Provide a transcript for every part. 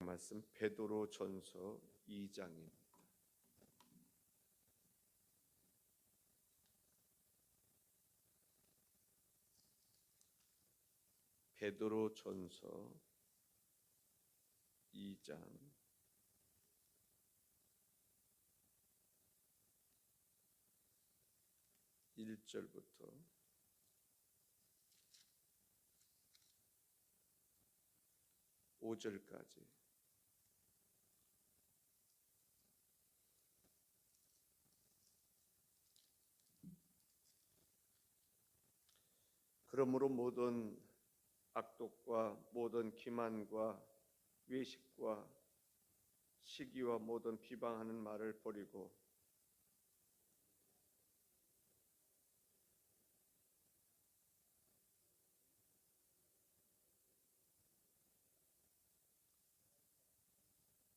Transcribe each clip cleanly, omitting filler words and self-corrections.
말씀 베드로전서 2장입니다. 베드로전서 2장 1절부터 5절까지. 그러므로 모든 악독과 모든 기만과 외식과 시기와 모든 비방하는 말을 버리고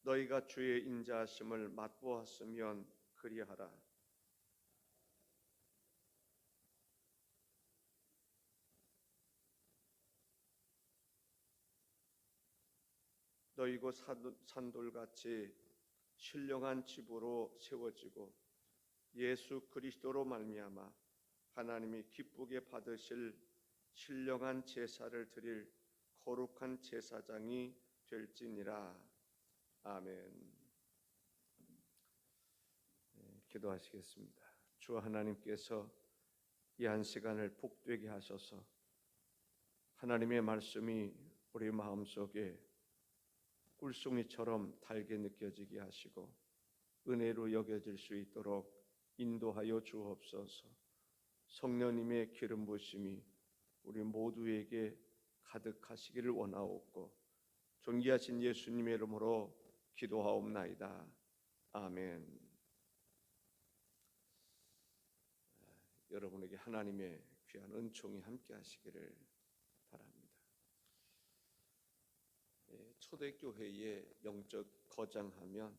너희가 주의 인자하심을 맛보았으면 그리하라. 너희 곧 산돌같이 신령한 집으로 세워지고 예수 그리스도로 말미암아 하나님이 기쁘게 받으실 신령한 제사를 드릴 거룩한 제사장이 될지니라. 아멘. 기도하시겠습니다. 주 하나님께서 이 한 시간을 복되게 하셔서 하나님의 말씀이 우리 마음속에 꿀송이처럼 달게 느껴지게 하시고 은혜로 여겨질 수 있도록 인도하여 주옵소서. 성령님의 기름 부으심이 우리 모두에게 가득하시기를 원하옵고 존귀하신 예수님의 이름으로 기도하옵나이다. 아멘. 여러분에게 하나님의 귀한 은총이 함께 하시기를 바랍니다. 초대교회의 영적 거장하면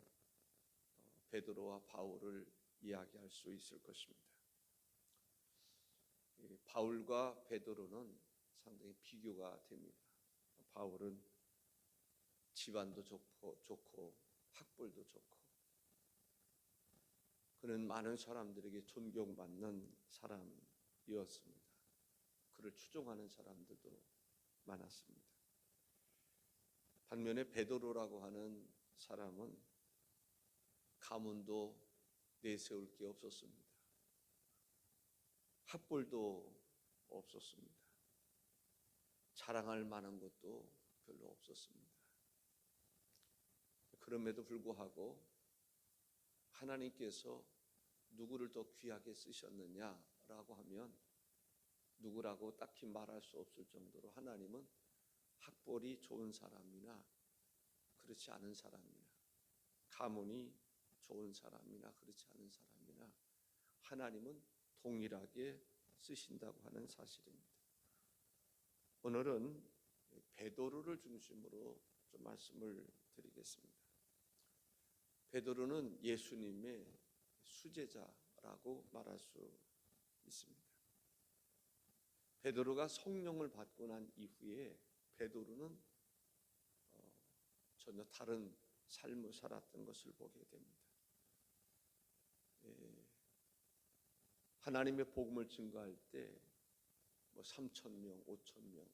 베드로와 바울을 이야기할 수 있을 것입니다. 바울과 베드로는 상당히 비교가 됩니다. 바울은 집안도 좋고 학벌도 좋고 그는 많은 사람들에게 존경받는 사람이었습니다. 그를 추종하는 사람들도 많았습니다. 반면에 베드로라고 하는 사람은 가문도 내세울 게 없었습니다. 학벌도 없었습니다. 자랑할 만한 것도 별로 없었습니다. 그럼에도 불구하고 하나님께서 누구를 더 귀하게 쓰셨느냐라고 하면 누구라고 딱히 말할 수 없을 정도로 하나님은 학벌이 좋은 사람이나 그렇지 않은 사람이나 가문이 좋은 사람이나 그렇지 않은 사람이나 하나님은 동일하게 쓰신다고 하는 사실입니다. 오늘은 베드로를 중심으로 좀 말씀을 드리겠습니다. 베드로는 예수님의 수제자라고 말할 수 있습니다. 베드로가 성령을 받고 난 이후에 베드로는 전혀 다른 삶을 살았던 것을 보게 됩니다. 하나님의 복음을 증거할 때 3,000명, 5,000명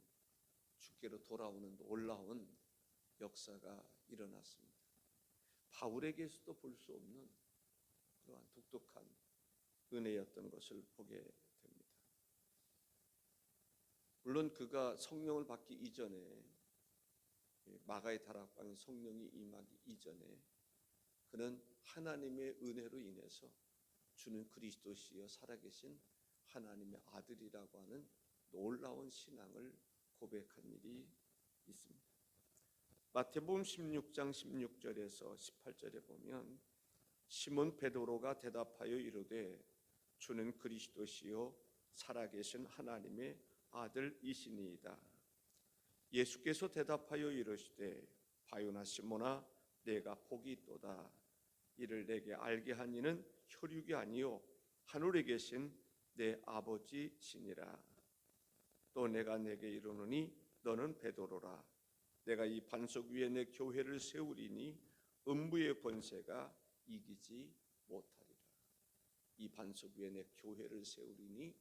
주께로 돌아오는 놀라운 역사가 일어났습니다. 바울에게서도 볼 수 없는 그러한 독특한 은혜였던 것을 보게 됩니다. 물론 그가 성령을 받기 이전에 마가의 다락방에 성령이 임하기 이전에 그는 하나님의 은혜로 인해서 주는 그리스도시여 살아계신 하나님의 아들이라고 하는 놀라운 신앙을 고백한 일이 있습니다. 마태복음 16장 16절에서 18절에 보면 시몬 베드로가 대답하여 이르되 주는 그리스도시요 살아계신 하나님의 아들이시니이다. 예수께서 대답하여 이르시되 바요나 시몬아 내가 복이 있도다. 이를 내게 알게 한 이는 혈육이 아니요 하늘에 계신 내 아버지시니라. 또 내가 내게 이르노니 너는 베드로라. 내가 이 반석 위에 내 교회를 세우리니 음부의 권세가 이기지 못하리라. 이 반석 위에 내 교회를 세우리니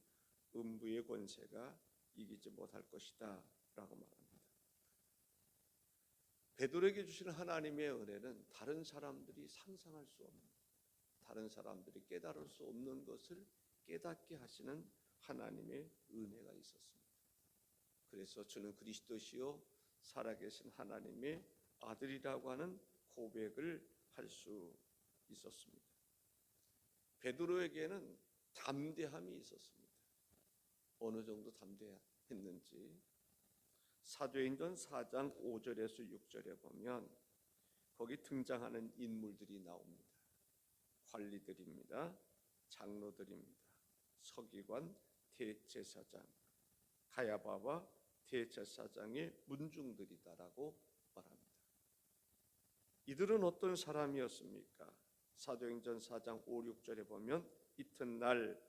음부의 권세가 이기지 못할 것이다 라고 말합니다. 베드로에게 주시는 하나님의 은혜는 다른 사람들이 상상할 수 없는, 다른 사람들이 깨달을 수 없는 것을 깨닫게 하시는 하나님의 은혜가 있었습니다. 그래서 저는 그리스도시요 살아계신 하나님의 아들이라고 하는 고백을 할 수 있었습니다. 베드로에게는 담대함이 있었습니다. 어느 정도 담대했는지 사도행전 4장 5절에서 6절에 보면 거기 등장하는 인물들이 나옵니다. 관리들입니다. 장로들입니다. 서기관, 대제사장, 가야바와 대제사장의 문중들이다라고 말합니다. 이들은 어떤 사람이었습니까? 사도행전 4장 5, 6절에 보면 이튿날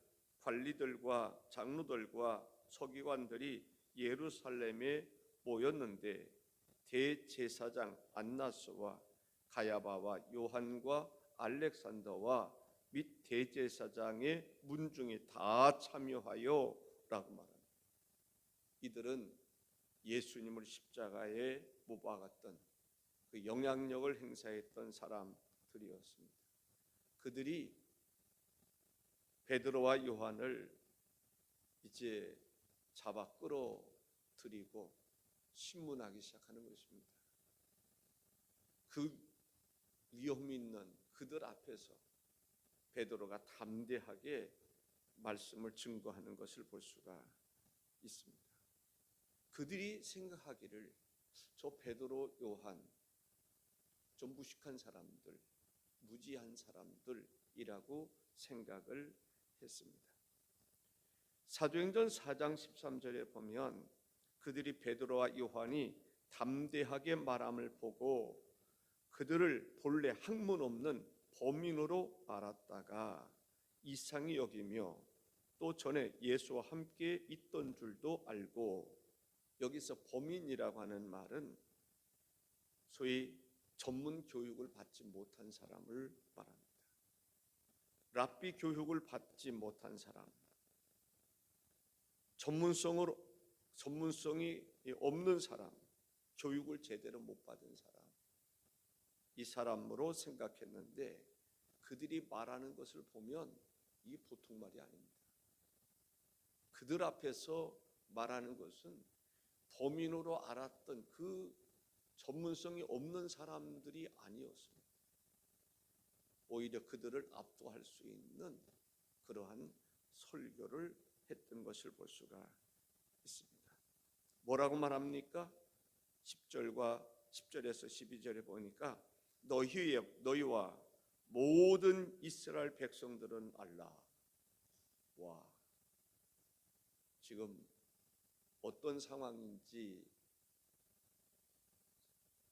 관리들과 장로들과 서기관들이 예루살렘에 모였는데 대제사장 안나스와 가야바와 요한과 알렉산더와 및 대제사장의 문중이 다 참여하여 라고 말합니다. 이들은 예수님을 십자가에 못 박았던 그 영향력을 행사했던 사람들이었습니다. 그들이 베드로와 요한을 이제 잡아 끌어들이고 신문하기 시작하는 것입니다. 그 위험 있는 그들 앞에서 베드로가 담대하게 말씀을 증거하는 것을 볼 수가 있습니다. 그들이 생각하기를 저 베드로, 요한 좀 무식한 사람들, 무지한 사람들이라고 생각을 했습니다. 사도행전 4장 13절에 보면 그들이 베드로와 요한이 담대하게 말함을 보고 그들을 본래 학문 없는 범인으로 알았다가 이상히 여기며 또 전에 예수와 함께 있던 줄도 알고, 여기서 범인이라고 하는 말은 소위 전문 교육을 받지 못한 사람을 말합니다. 랍비 교육을 받지 못한 사람, 전문성이 없는 사람, 교육을 제대로 못 받은 사람, 이 사람으로 생각했는데 그들이 말하는 것을 보면 이게 보통 말이 아닙니다. 그들 앞에서 말하는 것은 범인으로 알았던 그 전문성이 없는 사람들이 아니었습니다. 오히려 그들을 압도할 수 있는 그러한 설교를 했던 것을 볼 수가 있습니다. 뭐라고 말합니까? 10절에서 12절에 보니까 너희와 모든 이스라엘 백성들은 알라. 와, 지금 어떤 상황인지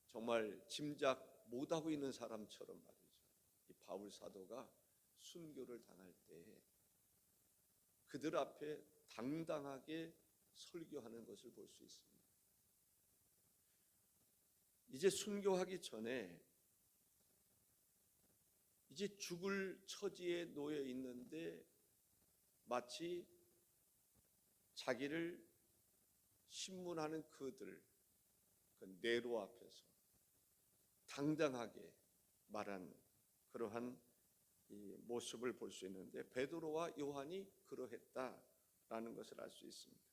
정말 짐작 못하고 있는 사람처럼 말이죠. 이 바울 사도가 순교를 당할 때 그들 앞에 당당하게 설교하는 것을 볼 수 있습니다. 이제 순교하기 전에 이제 죽을 처지에 놓여 있는데 마치 자기를 신문하는 그들, 그 네로 앞에서 당당하게 말한 그러한 이 모습을 볼 수 있는데 베드로와 요한이 그러했다라는 것을 알 수 있습니다.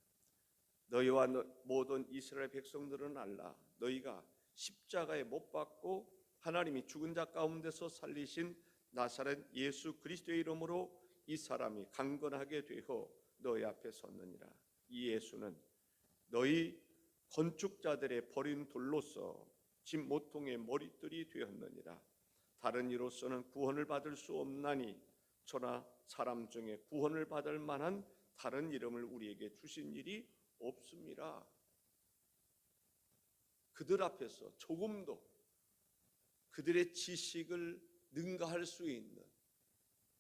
너희와 모든 이스라엘 백성들은 알라. 너희가 십자가에 못 박고 하나님이 죽은 자 가운데서 살리신 나사렛 예수 그리스도의 이름으로 이 사람이 강건하게 되어 너희 앞에 섰느니라. 이 예수는 너희 건축자들의 버린 돌로서 집 모퉁이의 머릿돌이 되었느니라. 다른 이로서는 구원을 받을 수 없나니 저나 사람 중에 구원을 받을 만한 다른 이름을 우리에게 주신 일이 없습니다. 그들 앞에서 조금도 그들의 지식을 능가할 수 있는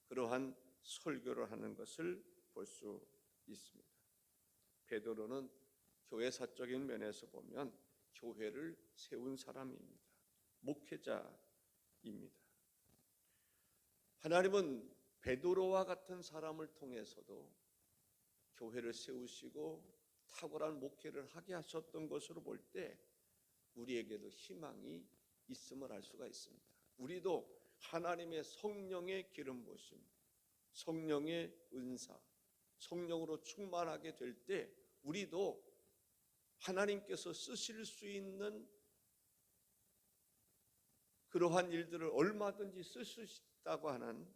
그러한 설교를 하는 것을 볼 수 있습니다. 베드로는 교회사적인 면에서 보면 교회를 세운 사람입니다. 목회자입니다. 하나님은 베드로와 같은 사람을 통해서도 교회를 세우시고 탁월한 목회를 하게 하셨던 것으로 볼 때 우리에게도 희망이 있음을 알 수가 있습니다. 우리도 하나님의 성령의 기름 부으심, 성령의 은사, 성령으로 충만하게 될 때 우리도 하나님께서 쓰실 수 있는 그러한 일들을 얼마든지 쓸 수 있다고 하는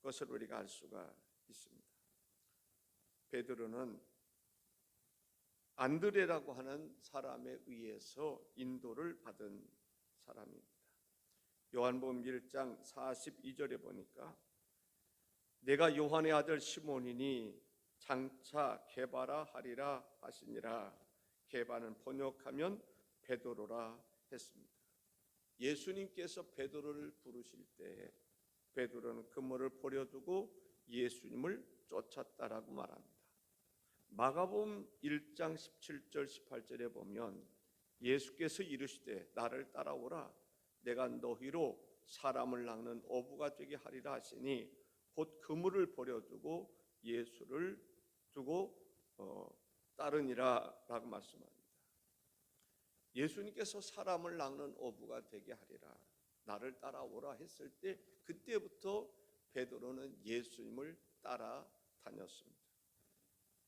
것을 우리가 알 수가 있습니다. 베드로는 안드레라고 하는 사람에 의해서 인도를 받은 사람입니다. 요한복음 1장 42절에 보니까 내가 요한의 아들 시몬이니 장차 게바라 하리라 하시니라. 게바는 번역하면 베드로라 했습니다. 예수님께서 베드로를 부르실 때 베드로는 그물을 버려두고 예수님을 쫓았다라고 말합니다. 마가복음 1장 17절 18절에 보면 예수께서 이르시되 나를 따라오라. 내가 너희로 사람을 낚는 어부가 되게 하리라 하시니 곧 그물을 버려두고 예수를 두고 따르니라 라고 말씀합니다. 예수님께서 사람을 낚는 어부가 되게 하리라, 나를 따라오라 했을 때 그때부터 베드로는 예수님을 따라다녔습니다.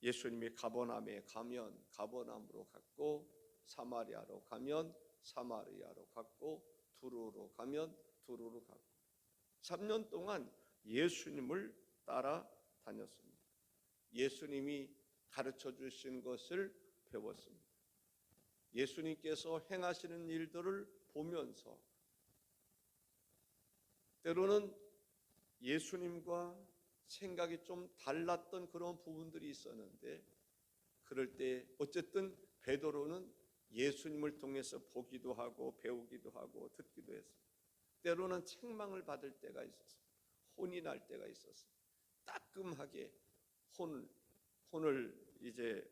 예수님이 가버나움에 가면 가버나움으로 갔고, 사마리아로 가면 사마리아로 갔고, 두로로 가면 두로로 갔고 3년 동안 예수님을 따라다녔습니다. 예수님이 가르쳐 주신 것을 배웠습니다. 예수님께서 행하시는 일들을 보면서 때로는 예수님과 생각이 좀 달랐던 그런 부분들이 있었는데 그럴 때 어쨌든 베드로는 예수님을 통해서 보기도 하고 배우기도 하고 듣기도 했습니다. 때로는 책망을 받을 때가 있었습니다. 혼이 날 때가 있었습니다. 따끔하게 혼을 이제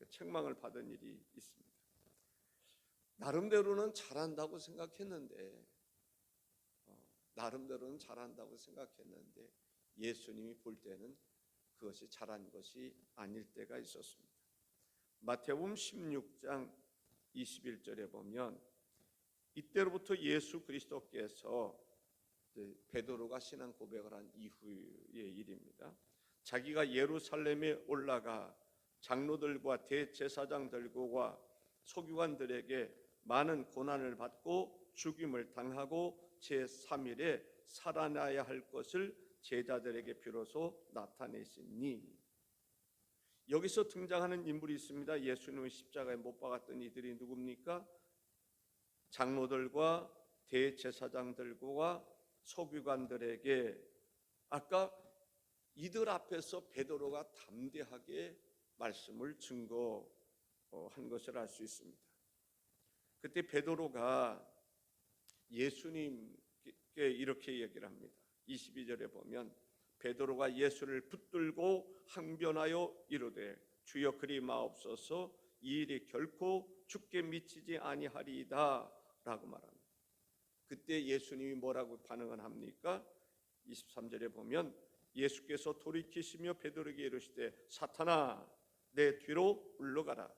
책망을 받은 일이 있습니다. 나름대로는 잘한다고 생각했는데 예수님이 볼 때는 그것이 잘한 것이 아닐 때가 있었습니다. 마태복음 16장 21절에 보면 이때로부터 예수 그리스도께서 베드로가 신앙 고백을 한 이후의 일입니다. 자기가 예루살렘에 올라가 장로들과 대제사장들과 서기관들에게 많은 고난을 받고 죽임을 당하고 제3일에 살아나야 할 것을 제자들에게 비로소 나타내시니, 여기서 등장하는 인물이 있습니다. 예수님을 십자가에 못 박았던 이들이 누굽니까? 장로들과 대제사장들과 서기관들에게 아까 이들 앞에서 베드로가 담대하게 말씀을 증거한 것을 알 수 있습니다. 그때 베드로가 예수님께 이렇게 얘기를 합니다. 22절에 보면 베드로가 예수를 붙들고 항변하여 이르되 주여 그리 마옵소서, 이 일이 결코 죽게 미치지 아니하리이다 라고 말합니다. 그때 예수님이 뭐라고 반응을 합니까? 23절에 보면 예수께서 돌이키시며 베드로에게 이르시되 사탄아 내 뒤로 물러가라.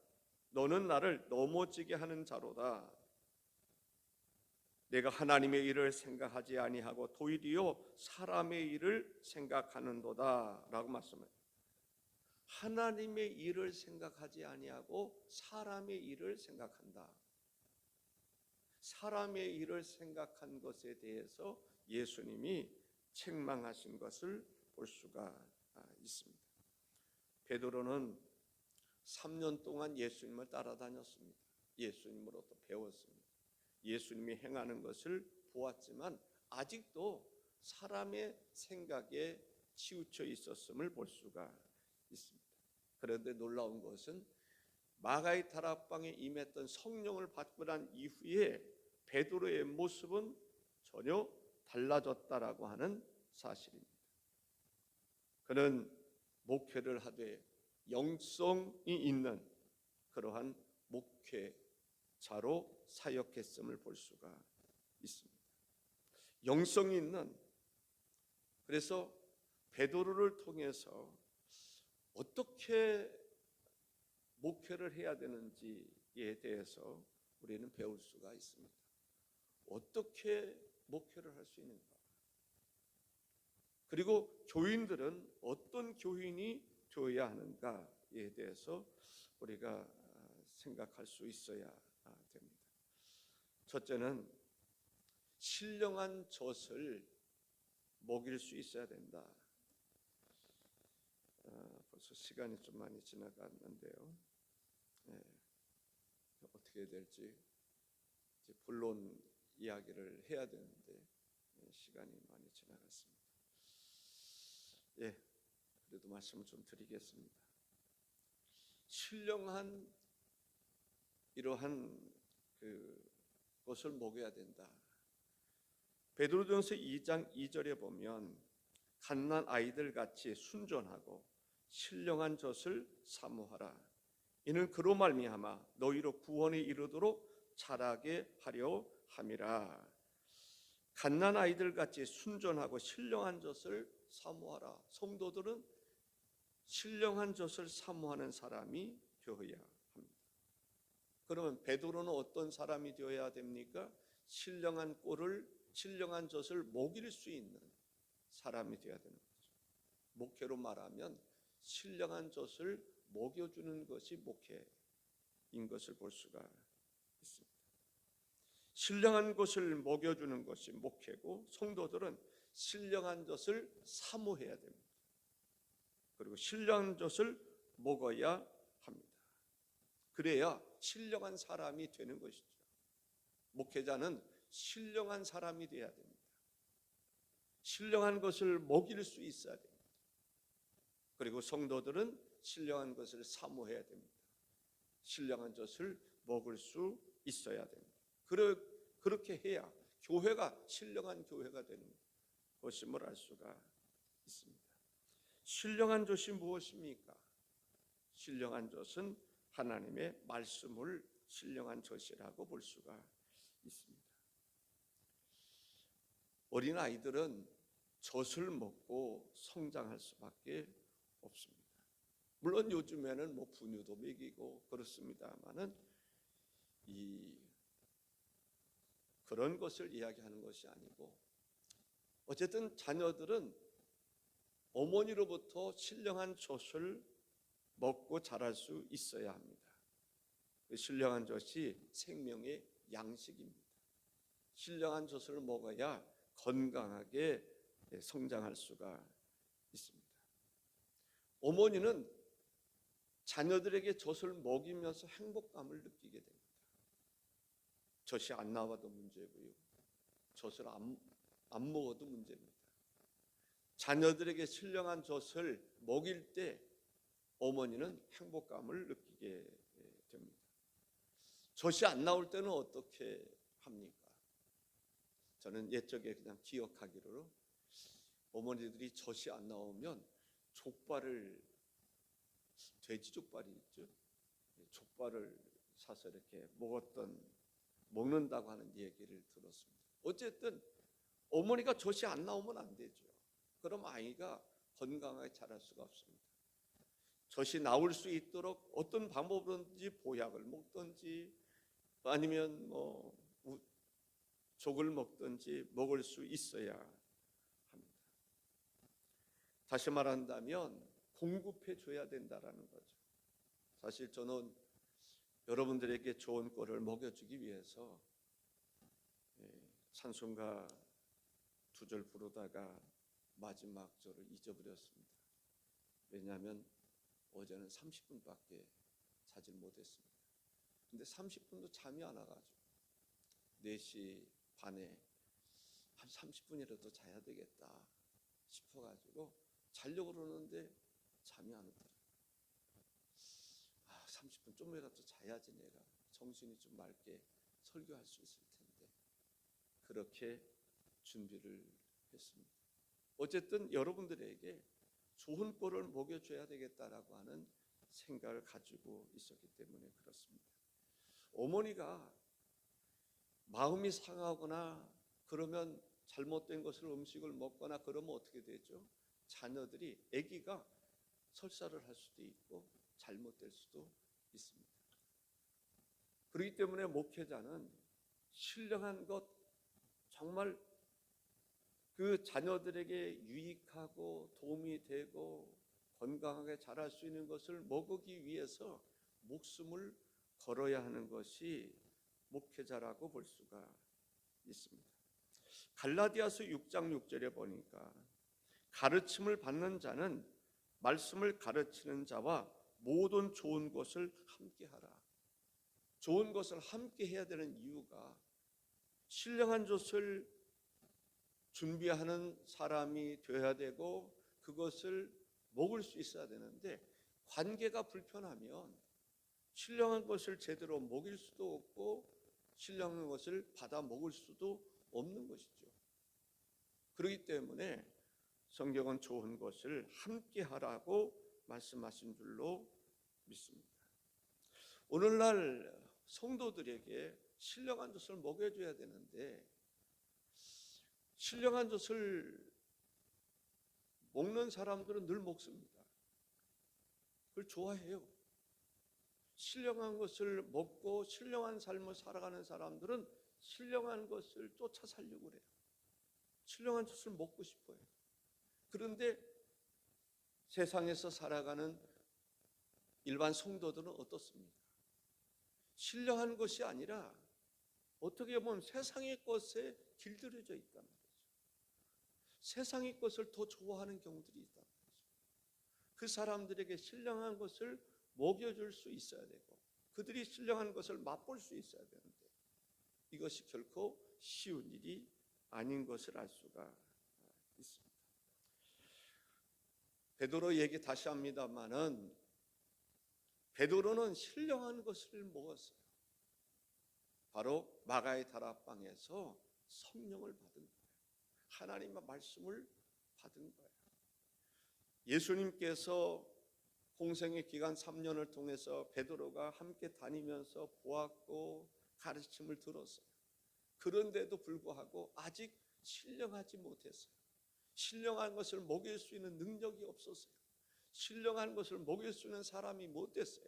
너는 나를 넘어지게 하는 자로다. 내가 하나님의 일을 생각하지 아니하고 도리어 사람의 일을 생각하는도다 라고 말씀합니다. 하나님의 일을 생각하지 아니하고 사람의 일을 생각한다. 사람의 일을 생각한 것에 대해서 예수님이 책망하신 것을 볼 수가 있습니다. 베드로는 3년 동안 예수님을 따라다녔습니다. 예수님으로부터 배웠습니다. 예수님이 행하는 것을 보았지만 아직도 사람의 생각에 치우쳐 있었음을 볼 수가 있습니다. 그런데 놀라운 것은 마가의 다락방에 임했던 성령을 받고 난 이후에 베드로의 모습은 전혀 달라졌다라고 하는 사실입니다. 그는 목회를 하되 영성이 있는 그러한 목회자였습니다. 자로 사역했음을 볼 수가 있습니다. 영성이 있는, 그래서 베드로를 통해서 어떻게 목회를 해야 되는지에 대해서 우리는 배울 수가 있습니다. 어떻게 목회를 할 수 있는가? 그리고 교인들은 어떤 교인이 되어야 하는가에 대해서 우리가 생각할 수 있어야 됩니다. 첫째는 신령한 젖을 먹일 수 있어야 된다. 벌써 시간이 좀 많이 지나갔는데요. 어떻게 해야 될지 이제 본론 이야기를 해야 되는데 시간이 많이 지나갔습니다. 그래도 말씀을 좀 드리겠습니다. 신령한 이러한 것을 먹여야 된다. 베드로전서 2장 2절에 보면 갓난 아이들 같이 순전하고 신령한 젖을 사모하라. 이는 그로 말미암아 너희로 구원에 이르도록 자라게 하려 함이라. 갓난 아이들 같이 순전하고 신령한 젖을 사모하라. 성도들은 신령한 젖을 사모하는 사람이 되어야 합니다. 그러면 베드로는 어떤 사람이 되어야 됩니까? 신령한 꼴을, 신령한 젖을 먹일 수 있는 사람이 되어야 되는 거죠. 목회로 말하면 신령한 젖을 먹여주는 것이 목회인 것을 볼 수가 있습니다. 신령한 것을 먹여주는 것이 목회고, 성도들은 신령한 젖을 사모해야 됩니다. 그리고 신령한 젖을 먹어야 합니다. 그래야 신령한 사람이 되는 것이죠. 목회자는 신령한 사람이 되어야 됩니다. 신령한 것을 먹일 수 있어야 됩니다. 그리고 성도들은 신령한 것을 사모해야 됩니다. 신령한 젖을 먹을 수 있어야 됩니다. 그렇게 해야 교회가 신령한 교회가 되는 것임을 알 수가 있습니다. 신령한 젖이 무엇입니까? 신령한 젖은 하나님의 말씀을 신령한 젖이라고 볼 수가 있습니다. 어린 아이들은 젖을 먹고 성장할 수밖에 없습니다. 물론 요즘에는 분유도 먹이고 그렇습니다만은 그런 것을 이야기하는 것이 아니고, 어쨌든 자녀들은 어머니로부터 신령한 젖을 먹고 자랄 수 있어야 합니다. 그 신령한 젖이 생명의 양식입니다. 신령한 젖을 먹어야 건강하게 성장할 수가 있습니다. 어머니는 자녀들에게 젖을 먹이면서 행복감을 느끼게 됩니다. 젖이 안 나와도 문제고요, 젖을 안 먹어도 문제입니다. 자녀들에게 신령한 젖을 먹일 때 어머니는 행복감을 느끼게 됩니다. 젖이 안 나올 때는 어떻게 합니까? 저는 옛적에 그냥 기억하기로 어머니들이 젖이 안 나오면 족발을, 돼지 족발이 있죠, 족발을 사서 이렇게 먹는다고 하는 얘기를 들었습니다. 어쨌든 어머니가 젖이 안 나오면 안 되죠. 그럼 아이가 건강하게 자랄 수가 없습니다. 젖이 나올 수 있도록 어떤 방법으로든지 보약을 먹든지 아니면 족을 먹든지 먹을 수 있어야 합니다. 다시 말한다면 공급해 줘야 된다라는 거죠. 사실 저는 여러분들에게 좋은 꼴을 먹여주기 위해서 찬송가 2절 부르다가 마지막 절을 잊어버렸습니다. 왜냐하면 어제는 30분밖에 자질 못했습니다. 근데 30분도 잠이 안 와가지고 4시 반에 한 30분이라도 자야 되겠다 싶어가지고 자려고 그러는데 잠이 안 오더라고요. 30분 좀이라도 자야지 내가 정신이 좀 맑게 설교할 수 있을 텐데, 그렇게 준비를 했습니다. 어쨌든 여러분들에게 좋은 꼴을 먹여줘야 되겠다라고 하는 생각을 가지고 있었기 때문에 그렇습니다. 어머니가 마음이 상하거나 그러면 잘못된 것을 음식을 먹거나 그러면 어떻게 되죠? 자녀들이, 아기가 설사를 할 수도 있고 잘못될 수도 있습니다. 그렇기 때문에 목회자는 신령한 것, 정말 그 자녀들에게 유익하고 도움이 되고 건강하게 자랄 수 있는 것을 먹이기 위해서 목숨을 걸어야 하는 것이 목회자라고 볼 수가 있습니다. 갈라디아서 6장 6절에 보니까 가르침을 받는 자는 말씀을 가르치는 자와 모든 좋은 것을 함께하라. 좋은 것을 함께 해야 되는 이유가 신령한 것을 준비하는 사람이 되어야 되고 그것을 먹을 수 있어야 되는데, 관계가 불편하면 신령한 것을 제대로 먹일 수도 없고 신령한 것을 받아 먹을 수도 없는 것이죠. 그렇기 때문에 성경은 좋은 것을 함께 하라고 말씀하신 줄로 믿습니다. 오늘날 성도들에게 신령한 것을 먹여줘야 되는데, 신령한 것을 먹는 사람들은 늘 먹습니다. 그걸 좋아해요. 신령한 것을 먹고 신령한 삶을 살아가는 사람들은 신령한 것을 쫓아 살려고 그래요. 신령한 것을 먹고 싶어요. 그런데 세상에서 살아가는 일반 성도들은 어떻습니까? 신령한 것이 아니라 어떻게 보면 세상의 것에 길들여져 있단 말이죠. 세상의 것을 더 좋아하는 경우들이 있단 말이죠. 그 사람들에게 신령한 것을 먹여줄 수 있어야 되고 그들이 신령한 것을 맛볼 수 있어야 되는데, 이것이 결코 쉬운 일이 아닌 것을 알 수가 있습니다. 베드로 얘기 다시 합니다마는 베드로는 신령한 것을 먹었어요. 바로 마가의 다락방에서 성령을 받은 거예요. 하나님의 말씀을 받은 거예요. 예수님께서 공생의 기간 3년을 통해서 베드로가 함께 다니면서 보았고 가르침을 들었어요. 그런데도 불구하고 아직 신령하지 못했어요. 신령한 것을 먹일 수 있는 능력이 없었어요. 신령한 것을 먹일 수 있는 사람이 못 됐어요.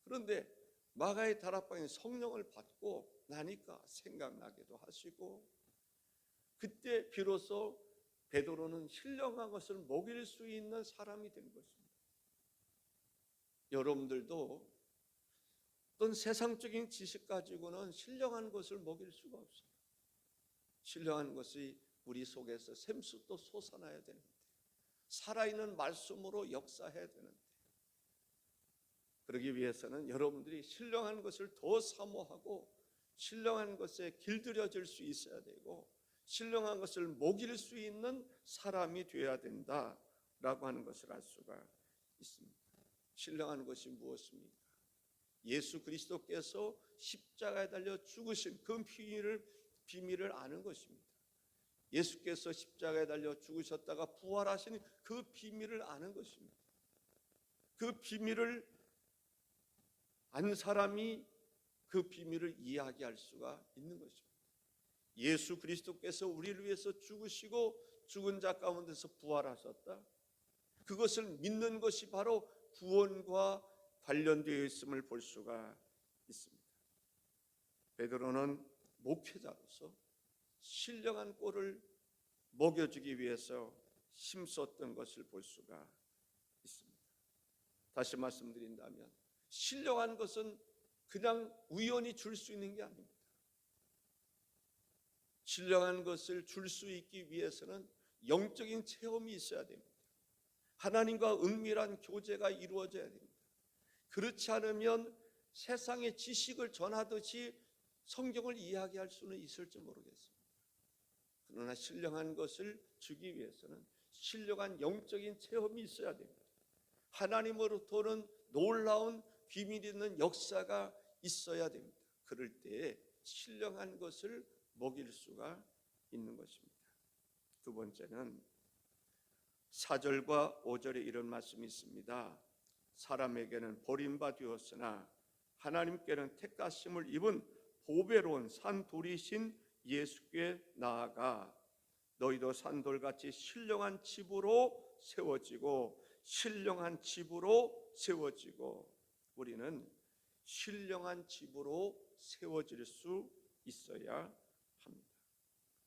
그런데 마가의 다락방에 성령을 받고 나니까 생각나기도 하시고, 그때 비로소 베드로는 신령한 것을 먹일 수 있는 사람이 된 것입니다. 여러분들도 어떤 세상적인 지식 가지고는 신령한 것을 먹일 수가 없어요. 신령한 것이 우리 속에서 샘솟도 솟아나야 되는데, 살아있는 말씀으로 역사해야 되는데, 그러기 위해서는 여러분들이 신령한 것을 더 사모하고 신령한 것에 길들여질 수 있어야 되고 신령한 것을 먹일 수 있는 사람이 되어야 된다라고 하는 것을 알 수가 있습니다. 신령한 것이 무엇입니까? 예수 그리스도께서 십자가에 달려 죽으신 그 비밀을 아는 것입니다. 예수께서 십자가에 달려 죽으셨다가 부활하신 그 비밀을 아는 것입니다. 그 비밀을 안 사람이 그 비밀을 이야기할 수가 있는 것입니다. 예수 그리스도께서 우리를 위해서 죽으시고 죽은 자 가운데서 부활하셨다. 그것을 믿는 것이 바로 구원과 관련되어 있음을 볼 수가 있습니다. 베드로는 목회자로서 신령한 꼴을 먹여주기 위해서 힘썼던 것을 볼 수가 있습니다. 다시 말씀드린다면 신령한 것은 그냥 우연히 줄 수 있는 게 아닙니다. 신령한 것을 줄 수 있기 위해서는 영적인 체험이 있어야 됩니다. 하나님과 은밀한 교제가 이루어져야 됩니다. 그렇지 않으면 세상의 지식을 전하듯이 성경을 이야기할 수는 있을지 모르겠습니다. 그러나 신령한 것을 주기 위해서는 신령한 영적인 체험이 있어야 됩니다. 하나님으로부터는 놀라운 비밀 있는 역사가 있어야 됩니다. 그럴 때에 신령한 것을 먹일 수가 있는 것입니다. 두 번째는 4절과 5절에 이런 말씀이 있습니다. 사람에게는 버림받았으나 하나님께는 택하심을 입은 보배로운 산돌이신 예수께 나아가 너희도 산돌같이 신령한 집으로 세워지고 신령한 집으로 세워지고. 우리는 신령한 집으로 세워질 수 있어야 합니다.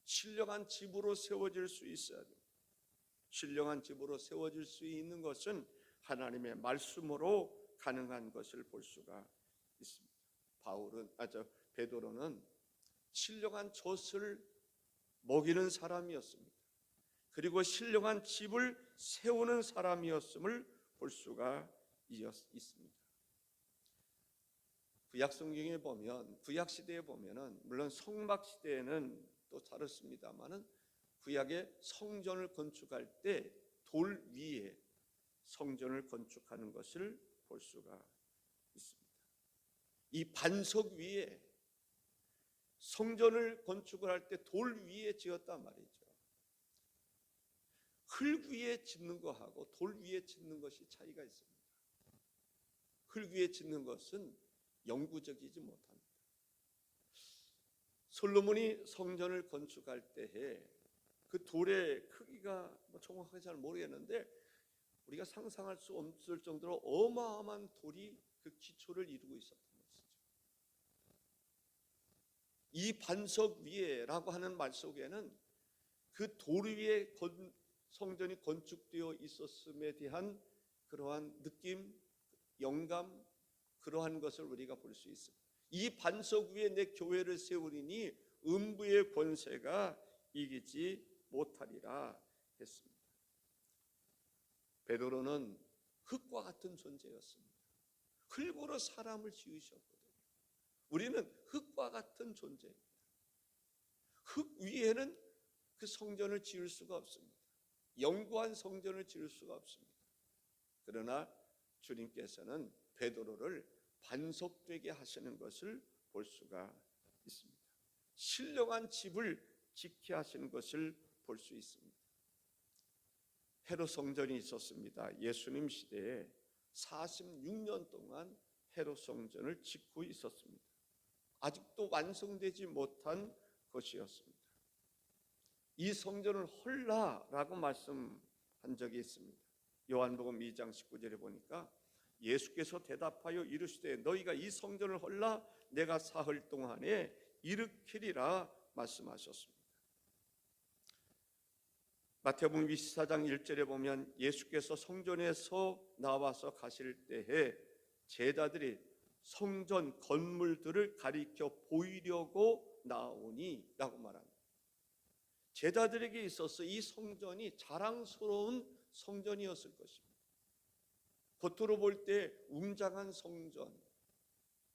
신령한 집으로 세워질 수 있어야 됩니다. 신령한 집으로 세워질 수 있는 것은 하나님의 말씀으로 가능한 것을 볼 수가 있습니다. 베드로는 신령한 젖을 먹이는 사람이었습니다. 그리고 신령한 집을 세우는 사람이었음을 볼 수가 있습니다. 구약 성경에 보면, 구약 시대에 보면은, 물론 성막 시대에는 또 다릅니다만은 구약의 성전을 건축할 때 돌 위에 성전을 건축하는 것을 볼 수가 있습니다. 이 반석 위에 성전을 건축을 할 때 돌 위에 지었단 말이죠. 흙 위에 짓는 것하고 돌 위에 짓는 것이 차이가 있습니다. 흙 위에 짓는 것은 영구적이지 못합니다. 솔로몬이 성전을 건축할 때에 그 돌의 크기가 정확하게 잘 모르겠는데 우리가 상상할 수 없을 정도로 어마어마한 돌이 그 기초를 이루고 있었던 것이죠. 이 반석 위에라고 하는 말 속에는 그 돌 위에 성전이 건축되어 있었음에 대한 그러한 느낌, 영감, 그러한 것을 우리가 볼 수 있습니다. 이 반석 위에 내 교회를 세우리니 음부의 권세가 이기지 못하리라 했습니다. 베드로는 흙과 같은 존재였습니다. 흙으로 사람을 지으셨거든요. 우리는 흙과 같은 존재입니다. 흙 위에는 그 성전을 지을 수가 없습니다. 영구한 성전을 지을 수가 없습니다. 그러나 주님께서는 베드로를 반석되게 하시는 것을 볼 수가 있습니다. 신령한 집을 짓게 하시는 것을 볼 수 있습니다. 헤롯 성전이 있었습니다. 예수님 시대에 46년 동안 헤롯 성전을 짓고 있었습니다. 아직도 완성되지 못한 것이었습니다. 이 성전을 헐라라고 말씀한 적이 있습니다. 요한복음 2장 19절에 보니까 예수께서 대답하여 이르시되 너희가 이 성전을 헐라 내가 사흘 동안에 일으키리라 말씀하셨습니다. 마태복음 24장 1절에 보면 예수께서 성전에서 나와서 가실 때에 제자들이 성전 건물들을 가리켜 보이려고 나오니 라고 말합니다. 제자들에게 있어서 이 성전이 자랑스러운 성전이었을 것입니다. 겉으로 볼 때 웅장한 성전,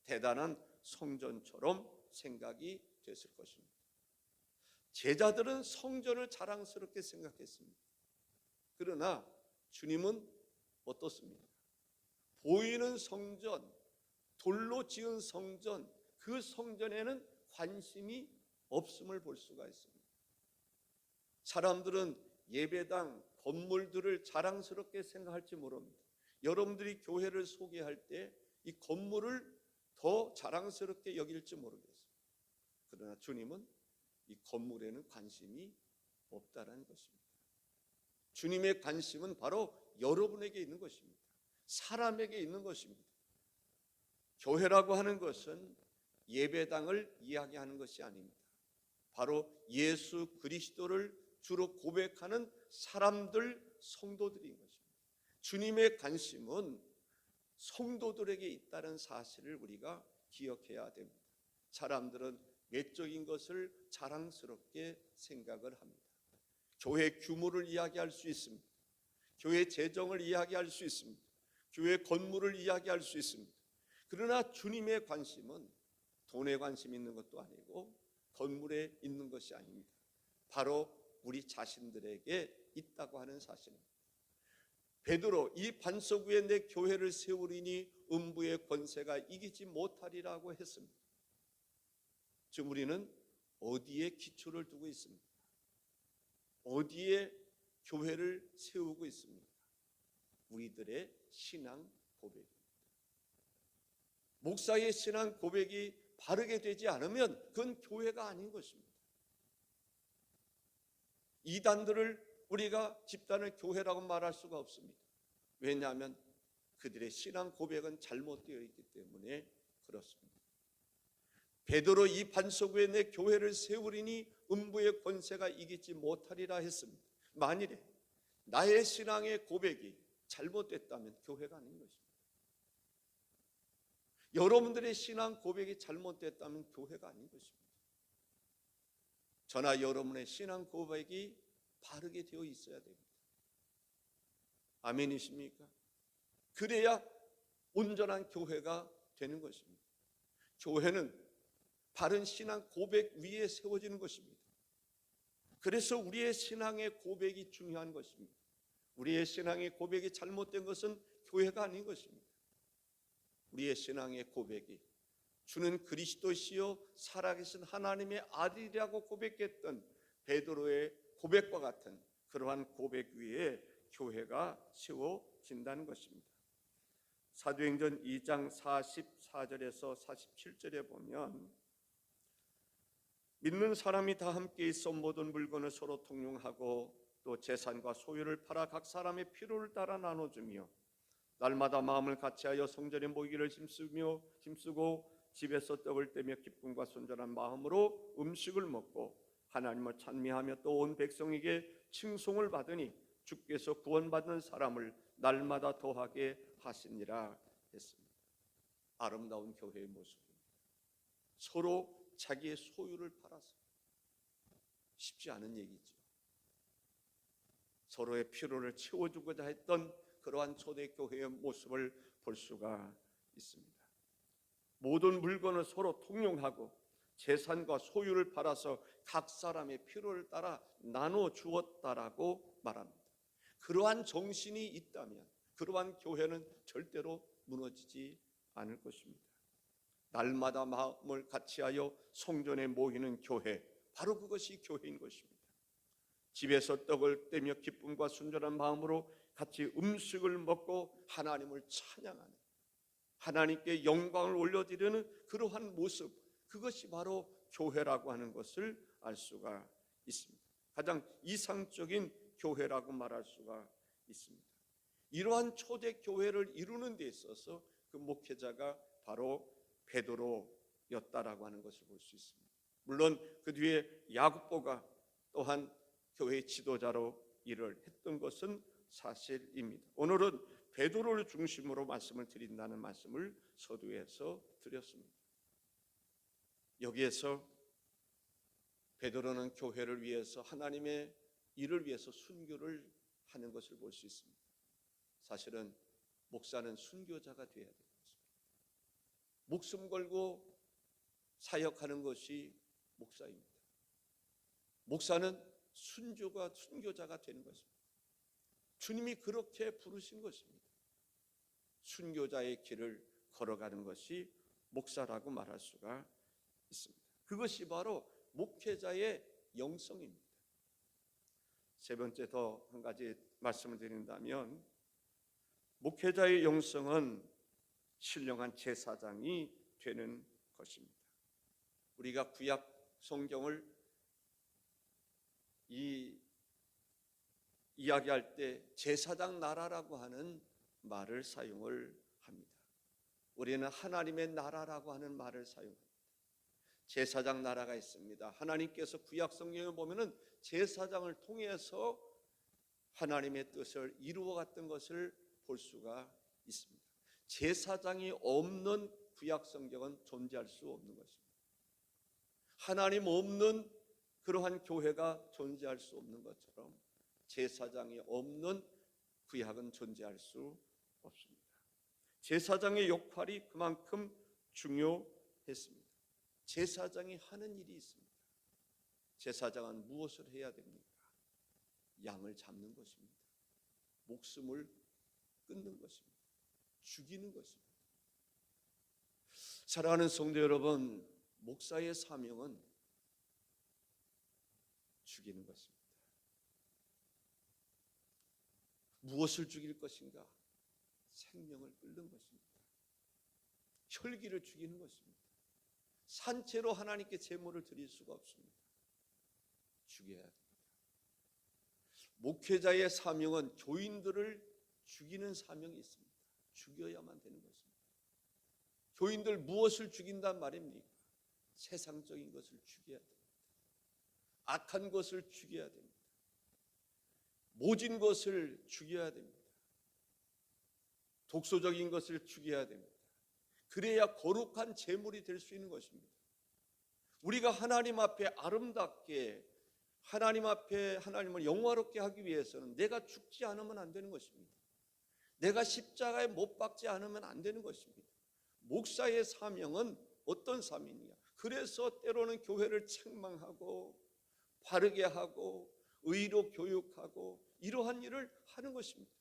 대단한 성전처럼 생각이 됐을 것입니다. 제자들은 성전을 자랑스럽게 생각했습니다. 그러나 주님은 어떻습니까? 보이는 성전, 돌로 지은 성전, 그 성전에는 관심이 없음을 볼 수가 있습니다. 사람들은 예배당, 건물들을 자랑스럽게 생각할지 모릅니다. 여러분들이 교회를 소개할 때 이 건물을 더 자랑스럽게 여길지 모르겠어요. 그러나 주님은 이 건물에는 관심이 없다라는 것입니다. 주님의 관심은 바로 여러분에게 있는 것입니다. 사람에게 있는 것입니다. 교회라고 하는 것은 예배당을 이야기하는 것이 아닙니다. 바로 예수 그리스도를 주로 고백하는 사람들, 성도들인 것입니다. 주님의 관심은 성도들에게 있다는 사실을 우리가 기억해야 됩니다. 사람들은 외적인 것을 자랑스럽게 생각을 합니다. 교회 규모를 이야기할 수 있습니다. 교회 재정을 이야기할 수 있습니다. 교회 건물을 이야기할 수 있습니다. 그러나 주님의 관심은 돈에 관심 있는 것도 아니고 건물에 있는 것이 아닙니다. 바로 우리 자신들에게 있다고 하는 사실입니다. 베드로, 이 반석 위에 내 교회를 세우리니 음부의 권세가 이기지 못하리라고 했습니다. 지금 우리는 어디에 기초를 두고 있습니까? 어디에 교회를 세우고 있습니까? 우리들의 신앙 고백입니다. 목사의 신앙 고백이 바르게 되지 않으면 그건 교회가 아닌 것입니다. 이단들을 우리가 집단을 교회라고 말할 수가 없습니다. 왜냐하면 그들의 신앙 고백은 잘못되어 있기 때문에 그렇습니다. 베드로 이 반석 위에 내 교회를 세우리니 음부의 권세가 이기지 못하리라 했습니다. 만일에 나의 신앙의 고백이 잘못됐다면 교회가 아닌 것입니다. 여러분들의 신앙 고백이 잘못됐다면 교회가 아닌 것입니다. 저나 여러분의 신앙 고백이 바르게 되어 있어야 됩니다. 아멘이십니까? 그래야 온전한 교회가 되는 것입니다. 교회는 바른 신앙 고백 위에 세워지는 것입니다. 그래서 우리의 신앙의 고백이 중요한 것입니다. 우리의 신앙의 고백이 잘못된 것은 교회가 아닌 것입니다. 우리의 신앙의 고백이 주는 그리스도시요 살아계신 하나님의 아들이라고 고백했던 베드로의 고백과 같은 그러한 고백 위에 교회가 세워진다는 것입니다. 사도행전 2장 44절에서 47절에 보면 믿는 사람이 다 함께 있어 모든 물건을 서로 통용하고 또 재산과 소유를 팔아 각 사람의 필요를 따라 나눠주며 날마다 마음을 같이하여 성전에 모이기를 힘쓰고 집에서 떡을 떼며 기쁨과 순전한 마음으로 음식을 먹고 하나님을 찬미하며 또 온 백성에게 칭송을 받으니 주께서 구원받는 사람을 날마다 더하게 하시니라 했습니다. 아름다운 교회의 모습입니다. 서로 자기의 소유를 팔아서, 쉽지 않은 얘기죠. 서로의 필요를 채워주고자 했던 그러한 초대교회의 모습을 볼 수가 있습니다. 모든 물건을 서로 통용하고 재산과 소유를 팔아서 각 사람의 필요를 따라 나눠 주었다라고 말합니다. 그러한 정신이 있다면 그러한 교회는 절대로 무너지지 않을 것입니다. 날마다 마음을 같이하여 성전에 모이는 교회, 바로 그것이 교회인 것입니다. 집에서 떡을 떼며 기쁨과 순전한 마음으로 같이 음식을 먹고 하나님을 찬양하는, 하나님께 영광을 올려드리는 그러한 모습, 그것이 바로 교회라고 하는 것을 알 수가 있습니다. 가장 이상적인 교회라고 말할 수가 있습니다. 이러한 초대 교회를 이루는 데 있어서 그 목회자가 바로 베드로였다라고 하는 것을 볼 수 있습니다. 물론 그 뒤에 야고보가 또한 교회의 지도자로 일을 했던 것은 사실입니다. 오늘은 베드로를 중심으로 말씀을 드린다는 말씀을 서두에서 드렸습니다. 여기에서 베드로는 교회를 위해서 하나님의 일을 위해서 순교를 하는 것을 볼 수 있습니다. 사실은 목사는 순교자가 되어야 됩니다. 목숨 걸고 사역하는 것이 목사입니다. 목사는 순교자가 되는 것입니다. 주님이 그렇게 부르신 것입니다. 순교자의 길을 걸어가는 것이 목사라고 말할 수가 있습니다. 그것이 바로 목회자의 영성입니다. 세 번째 더 한 가지 말씀을 드린다면 목회자의 영성은 신령한 제사장이 되는 것입니다. 우리가 구약 성경을 이야기할 때 제사장 나라라고 하는 말을 사용을 합니다. 우리는 하나님의 나라라고 하는 말을 사용합니다. 제사장 나라가 있습니다. 하나님께서 구약 성경을 보면은 제사장을 통해서 하나님의 뜻을 이루어갔던 것을 볼 수가 있습니다. 제사장이 없는 구약 성경은 존재할 수 없는 것입니다. 하나님 없는 그러한 교회가 존재할 수 없는 것처럼 제사장이 없는 구약은 존재할 수 없습니다. 제사장의 역할이 그만큼 중요했습니다. 제사장이 하는 일이 있습니다. 제사장은 무엇을 해야 됩니까? 양을 잡는 것입니다. 목숨을 끊는 것입니다. 죽이는 것입니다. 사랑하는 성도 여러분, 목사의 사명은 죽이는 것입니다. 무엇을 죽일 것인가? 생명을 끊는 것입니다. 혈기를 죽이는 것입니다. 산채로 하나님께 제물을 드릴 수가 없습니다. 죽여야 됩니다. 목회자의 사명은 교인들을 죽이는 사명이 있습니다. 죽여야만 되는 것입니다. 교인들 무엇을 죽인단 말입니까? 세상적인 것을 죽여야 됩니다. 악한 것을 죽여야 됩니다. 모진 것을 죽여야 됩니다. 독소적인 것을 죽여야 됩니다. 그래야 거룩한 제물이 될 수 있는 것입니다. 우리가 하나님 앞에 아름답게, 하나님 앞에 하나님을 영화롭게 하기 위해서는 내가 죽지 않으면 안 되는 것입니다. 내가 십자가에 못 박지 않으면 안 되는 것입니다. 목사의 사명은 어떤 사명이냐? 그래서 때로는 교회를 책망하고 바르게 하고 의로 교육하고 이러한 일을 하는 것입니다.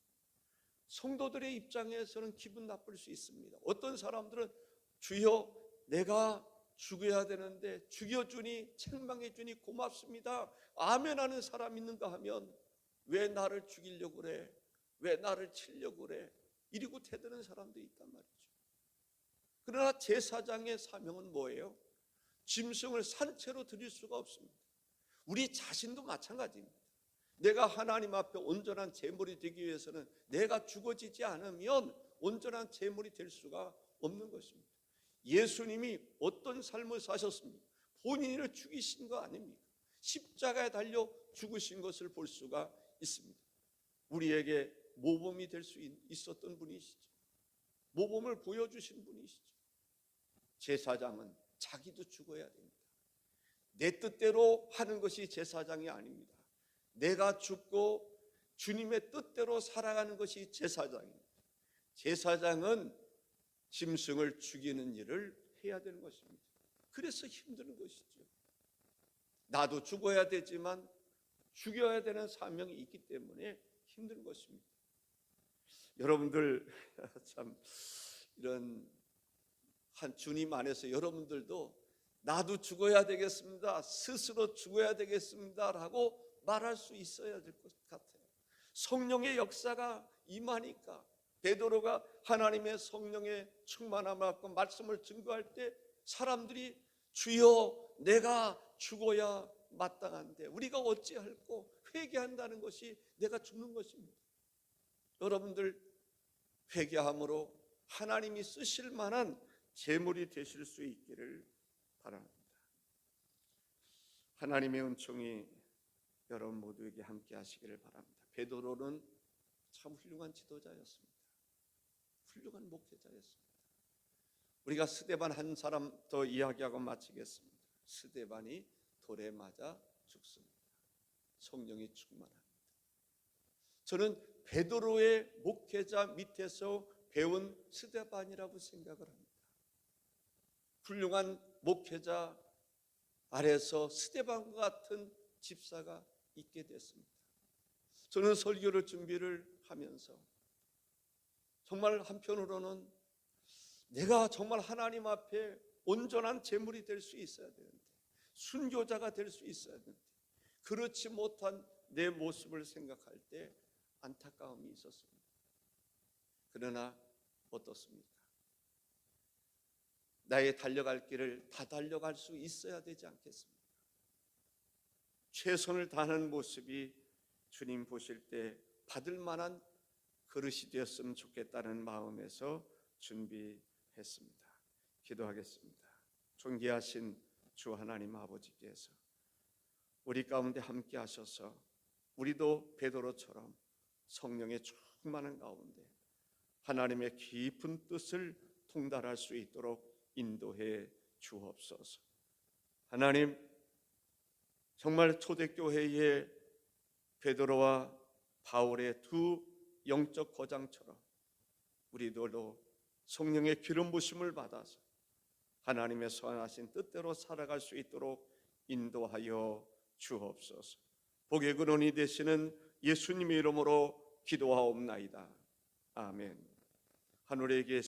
성도들의 입장에서는 기분 나쁠 수 있습니다. 어떤 사람들은 주여 내가 죽어야 되는데 죽여주니 책망해주니 고맙습니다. 아멘 하는 사람 있는가 하면 왜 나를 죽이려고 그래? 왜 나를 치려고 그래? 이러고 대드는 사람도 있단 말이죠. 그러나 제사장의 사명은 뭐예요? 짐승을 산채로 드릴 수가 없습니다. 우리 자신도 마찬가지입니다. 내가 하나님 앞에 온전한 제물이 되기 위해서는 내가 죽어지지 않으면 온전한 제물이 될 수가 없는 것입니다. 예수님이 어떤 삶을 사셨습니까? 본인을 죽이신 거 아닙니까? 십자가에 달려 죽으신 것을 볼 수가 있습니다. 우리에게 모범이 될 수 있었던 분이시죠. 모범을 보여주신 분이시죠. 제사장은 자기도 죽어야 됩니다. 내 뜻대로 하는 것이 제사장이 아닙니다. 내가 죽고 주님의 뜻대로 살아가는 것이 제사장입니다. 제사장은 짐승을 죽이는 일을 해야 되는 것입니다. 그래서 힘든 것이죠. 나도 죽어야 되지만 죽여야 되는 사명이 있기 때문에 힘든 것입니다. 여러분들 참 이런 한 주님 안에서 여러분들도 나도 죽어야 되겠습니다. 스스로 죽어야 되겠습니다라고 말할 수 있어야 될 것 같아요. 성령의 역사가 임하니까 베드로가 하나님의 성령의 충만함을 받고 말씀을 증거할 때 사람들이 주여 내가 죽어야 마땅한데 우리가 어찌할꼬 회개한다는 것이 내가 죽는 것입니다. 여러분들 회개함으로 하나님이 쓰실 만한 제물이 되실 수 있기를 바랍니다. 하나님의 은총이 여러분 모두에게 함께 하시기를 바랍니다. 베드로는 참 훌륭한 지도자였습니다. 훌륭한 목회자였습니다. 우리가 스데반 한 사람 더 이야기하고 마치겠습니다. 스데반이 돌에 맞아 죽습니다. 성령이 충만합니다. 저는 베드로의 목회자 밑에서 배운 스데반이라고 생각을 합니다. 훌륭한 목회자 아래서 스데반과 같은 집사가 있게 됐습니다. 저는 설교를 준비를 하면서 정말 한편으로는 내가 정말 하나님 앞에 온전한 제물이 될 수 있어야 되는데 순교자가 될 수 있어야 되는데 그렇지 못한 내 모습을 생각할 때 안타까움이 있었습니다. 그러나 어떻습니까? 나의 달려갈 길을 다 달려갈 수 있어야 되지 않겠습니까? 최선을 다하는 모습이 주님 보실 때 받을 만한 그릇이 되었으면 좋겠다는 마음에서 준비했습니다. 기도하겠습니다. 존귀하신 주 하나님 아버지께서 우리 가운데 함께 하셔서 우리도 베드로처럼 성령의 충만한 가운데 하나님의 깊은 뜻을 통달할 수 있도록 인도해 주옵소서. 하나님, 정말 초대교회의 베드로와 바울의 두 영적 거장처럼 우리들도 성령의 기름 부심을 받아서 하나님의 선하신 뜻대로 살아갈 수 있도록 인도하여 주옵소서. 복의 근원이 되시는 예수님의 이름으로 기도하옵나이다. 아멘. 하늘에 계신